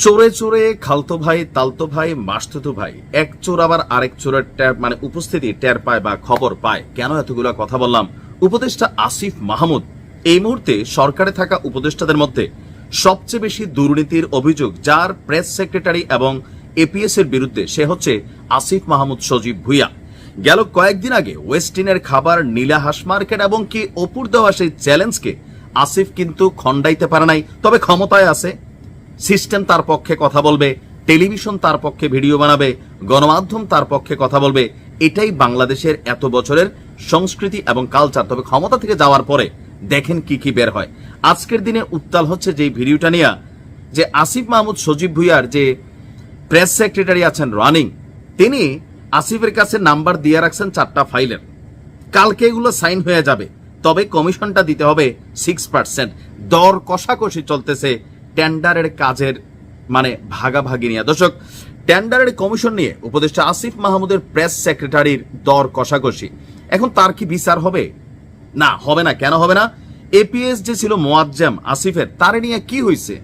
চোরে চোরে খালতো ভাই, তালতো ভাই, মাসতুতো ভাই, এক চোর আবার আরেক চোরের উপস্থিতি টের পায় বা খবর পায়। কেন এতগুলো কথা বললাম? উপদেষ্টা আসিফ মাহমুদ এই মুহূর্তে সরকারে থাকা উপদেষ্টাদের মধ্যে সবচেয়ে বেশি দুর্নীতির অভিযোগ যার প্রেস সেক্রেটারি এবং এপিএস এর বিরুদ্ধে, সে হচ্ছে আসিফ মাহমুদ সজীব ভুইয়া। গেল কয়েকদিন আগে ওয়েস্টিনের খাবার, নীলা হাঁস মার্কেট এবং কি অপুর দেওয়া সেই চ্যালেঞ্জকে আসিফ কিন্তু খণ্ডাইতে পারে নাই। তবে ক্ষমতায় আছে, সিস্টেম তার পক্ষে কথা বলবে, টেলিভিশন তার পক্ষে ভিডিও বানাবে, গণমাধ্যম তার পক্ষে কথা বলবে। এটাই বাংলাদেশের এত বছরের সংস্কৃতি এবং কালচার। তবে ক্ষমতা থেকে যাওয়ার পরে দেখেন কি কি বের হয়। আজকের দিনে উত্তাল হচ্ছে যে ভিডিওটা নিয়ে, যে আসিফ মাহমুদ সজীব ভুইয়ার যে প্রেস সেক্রেটারি আছেন রানিং, তিনি আসিফের কাছে নাম্বার দিয়ে রাখছেন 4টা ফাইলের। কালকে এগুলো সাইন হয়ে যাবে, তবে কমিশনটা দিতে হবে 6%। দর কষাকষি চলতেছে টেন্ডারের কাজের ভাগাভাগি নিয়ে। দর্শক, টেন্ডারের কমিশন নিয়ে উপদেষ্টা আসিফ মাহমুদের প্রেস সেক্রেটারির দর কষাকষি। এখন তার কি বিচার হবে? না, হবে না। কেন হবে না? এপিএস যে ছিল মোয়াজ্জেম আসিফের, তারে নিয়ে কি হয়েছে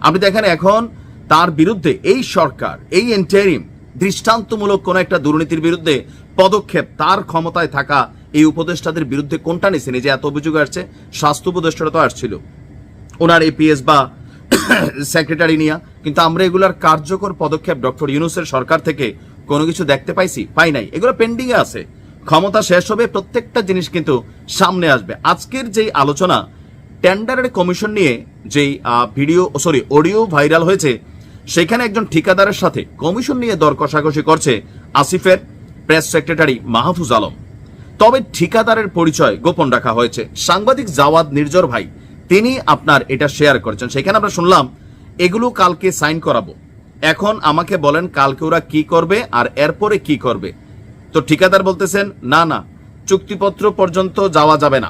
আপনি দেখেন। এখন তার বিরুদ্ধে এই সরকার, এই ইন্টারিম দৃষ্টান্তমূলক কোন একটা দুর্নীতির বিরুদ্ধে পদক্ষেপ তার ক্ষমতায় থাকা এই উপদেষ্টাদের বিরুদ্ধে কোনটা নিছেন? এই যে এত অভিযোগ আসছে, স্বাস্থ্য উপদেষ্টারা তো আসছিল ওনার এপিএস বা সেক্রেটারি নিয়ে, কিন্তু আমরা এগুলার কার্যকর পদক্ষেপ ডক্টর ইউনূসের সরকার থেকে কোনো কিছু দেখতে পাই নাই। এগুলো পেন্ডিং এ আছে। ক্ষমতা শেষ হবে, প্রত্যেকটা জিনিস কিন্তু সামনে আসবে। আজকের যেই আলোচনা টেন্ডারের কমিশন নিয়ে, যেই অডিও ভাইরাল হয়েছে, সেখানে একজন ঠিকাদারের সাথে কমিশন নিয়ে দর কষাকষি করছে আসিফের প্রেস সেক্রেটারি মাহফুজ আলম। তবে ঠিকাদারের পরিচয় গোপন রাখা হয়েছে। সাংবাদিক জাওয়াদ নির্জর ভাই তিনি আপনার এটা শেয়ার করেছেন। সেখানে আমরা শুনলাম এগুলো কালকে সাইন করাবো। এখন আমাকে বলেন কালকে ওরা কি করবে আর এরপরে কি করবে। তো ঠিকাদার বলতেছেন না, চুক্তিপত্র পর্যন্ত যাওয়া যাবে না।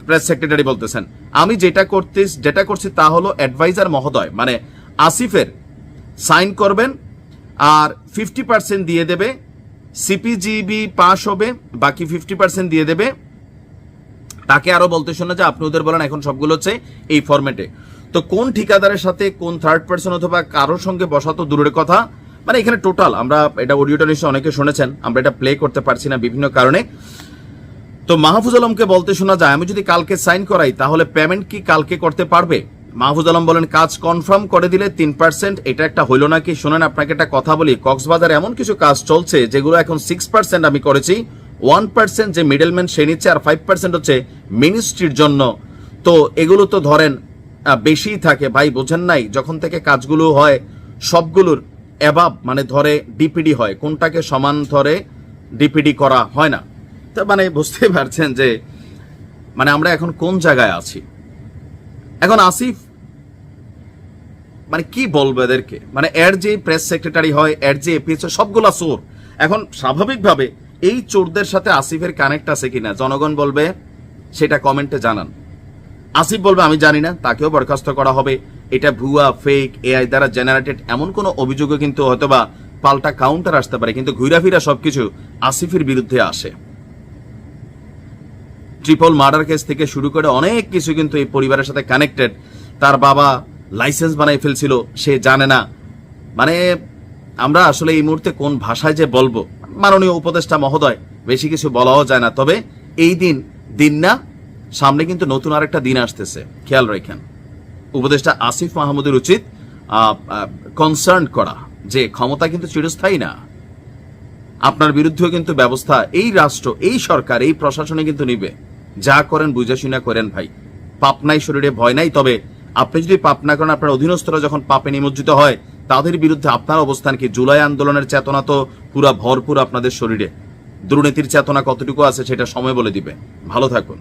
প্রেস সেক্রেটারি বলতেছেন আমি যেটা করছি তা হলো অ্যাডভাইজার মহোদয় আসিফের সাইন করবেন আর 50% দিয়ে দেবে, সিপিজিবি পাস হবে, বাকি 50% দিয়ে দেবে। তাকে আরো বলতে শোনা যে আপনি ওদের বলেন এখন সবগুলো হচ্ছে এই ফরম্যাটে। তো কোন ঠিকাদারের সাথে কোন থার্ড পার্সন অথবা কারোর সঙ্গে বসা তো দূরের কথা, এখানে টোটাল আমরা এটা অডিওটা নিশ্চয় অনেকে শুনেছেন, আমরা এটা প্লে করতে পারছি না বিভিন্ন কারণে। তো মাহফুজ আলমকে বলতে শোনা যায় আমি যদি কালকে সাইন করাই তাহলে পেমেন্ট কি কালকে করতে পারবে? মাহফুজ আলম বলেন কাজ কনফার্ম করে দিলে 3%। এটা একটা হইল নাকি? শুনেন আপনাকে একটা কথা বলি, কক্সবাজারে এমন কিছু কাজ চলছে যেগুলো এখন 6% আমি করেছি, 1% যে মিডলম্যান সে নিচ্ছে, আর 5% হচ্ছে মিনিস্ট্রির জন্য। তো এগুলো তো ধরেন বেশিই থাকে ভাই, বোঝেন নাই? যখন থেকে কাজগুলো হয় সবগুলোর অ্যাবাব ধরে ডিপিডি হয়, কোনটাকে সমান ধরে ডিপিডি করা হয় না। তো বুঝতে পারছেন যে আমরা এখন কোন জায়গায় আছি। এখন আসিফ কি বলবো এদেরকে? এর যে প্রেস সেক্রেটারি হয়, এর যে এপিএস, সবগুলা চোর। এখন স্বাভাবিকভাবে এই চোরদের সাথে আসিফের কানেক্ট আছে কিনা জনগণ বলবে, সেটা কমেন্টে জানান। আসিফ বলবে আমি জানি না, তাকেও বরখাস্ত করা হবে। এটা ভুয়া, ফেক, এআই দ্বারা জেনারেটেড এমন কোন অভিযোগও কিন্তু হয়তোবা পাল্টা কাউন্টার আসতে পারে, কিন্তু ঘুরাফিরা সবকিছু আসিফের বিরুদ্ধে আসে। ট্রিপল মার্ডার কেস থেকে শুরু করে অনেক কিছু কিন্তু এই পরিবারের সাথে কানেক্টেড। তার বাবা লাইসেন্স বানাই ফেলছিল, সে জানে না। আমরা আসলে এই মুহূর্তে কোন ভাষায় যে বলবো, মাননীয় উপদেষ্টা মহোদয়, বেশি কিছু বলাও যায় না। তবে এই দিন না, সামনে কিন্তু নতুন আরেকটা দিন আসতেছে, খেয়াল রাখেন। উপদেষ্টা আসিফ মাহমুদের উচিত কনসার্ন করা যে ক্ষমতা কিন্তু চিরস্থায়ী না। আপনার বিরুদ্ধেও কিন্তু ব্যবস্থা এই রাষ্ট্র, এই সরকার, এই প্রশাসনে কিন্তু নিবে। যা করেন বুঝে শুনে করেন ভাই। পাপ নাই শরীরে, ভয় নাই। তবে আপনি যদি পাপ না করেন, আপনার অধীনস্থরা যখন পাপে নিমজ্জিত হয়, তাদের বিরুদ্ধে আপনার অবস্থান কি? জুলাই আন্দোলনের চেতনা তো পুরা ভরপুর আপনাদের শরীরে। দুর্নীতির চেতনা কতটুকু আছে সেটা সময় বলে দিবে। ভালো থাকুন।